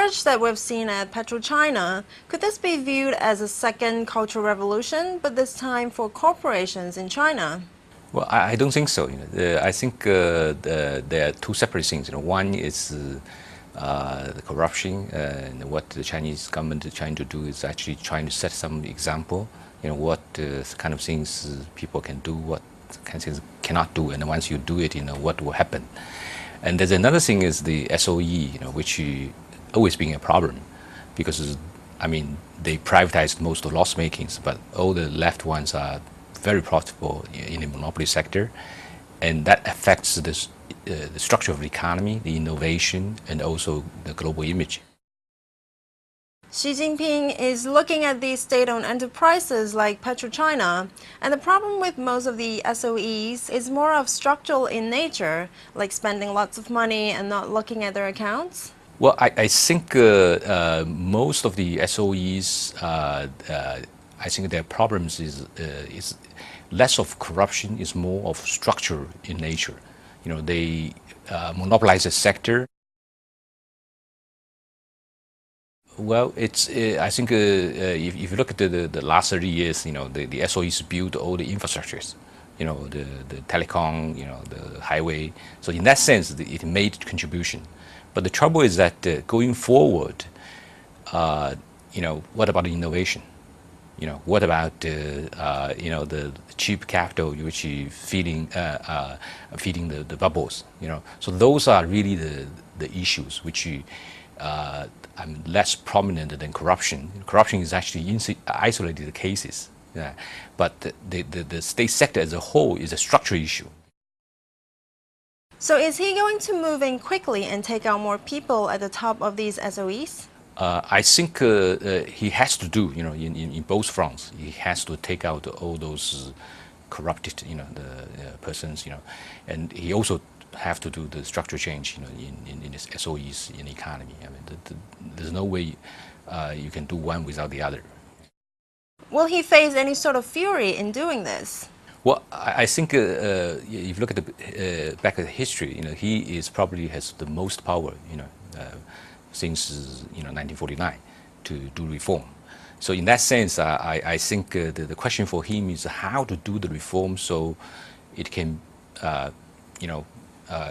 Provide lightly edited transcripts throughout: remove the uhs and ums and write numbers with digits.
purge that we've seen at PetroChina, could this be viewed as a second cultural revolution, but this time for corporations in China? Well, I don't think so. I think there are two separate things. One is the corruption, and what the Chinese government is trying to do is actually trying to set some example. What kind of things people can do, what kind of things cannot do, and once you do it, what will happen. And there's another thing is the SOE, which always being a problem, because they privatized most of the loss makings, but all the left ones are very profitable in the monopoly sector, and that affects the structure of the economy, the innovation, and also the global image. Xi Jinping is looking at these state-owned enterprises like PetroChina, and the problem with most of the SOEs is more of structural in nature, like spending lots of money and not looking at their accounts. Well, I think most of the SOEs, I think their problems is less of corruption, is more of structure in nature. They monopolize the sector. Well, I think if you look at the last 30 years, the SOEs built all the infrastructures, the telecom, the highway. So in that sense, it made contribution. But the trouble is that going forward, what about innovation? What about the cheap capital which is feeding the bubbles? So those are really the issues which less prominent than corruption. Corruption is actually isolated cases, but the state sector as a whole is a structural issue. So is he going to move in quickly and take out more people at the top of these SOEs? I think he has to do, in both fronts. He has to take out all those corrupted, the persons, and he also have to do the structural change, in his SOEs in the economy. There's no way you can do one without the other. Will he face any sort of fury in doing this? Well, I think if you look at the back at the history, he is probably has the most power, since 1949 to do reform. So in that sense, I think the question for him is how to do the reform so it can,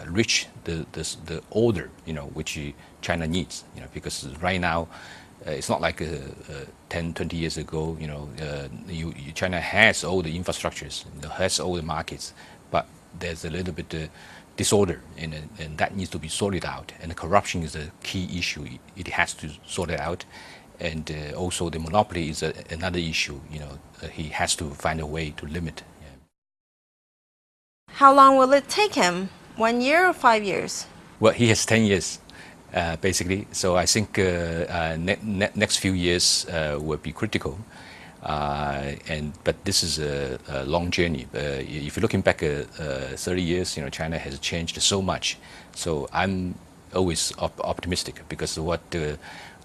reach the order, which China needs. Because right now, it's not like 10, 20 years ago. China has all the infrastructures, has all the markets, but there's a little bit disorder, and that needs to be sorted out. And the corruption is a key issue. It has to sort it out, and also the monopoly is another issue. He has to find a way to limit. How long will it take him? 1 year or 5 years? Well, he has 10 years, basically. So I think next few years will be critical. But this is a long journey. If you're looking back 30 years, China has changed so much. So I'm always optimistic, because what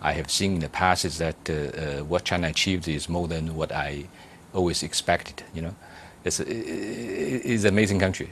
I have seen in the past is that what China achieved is more than what I always expected. It's an amazing country.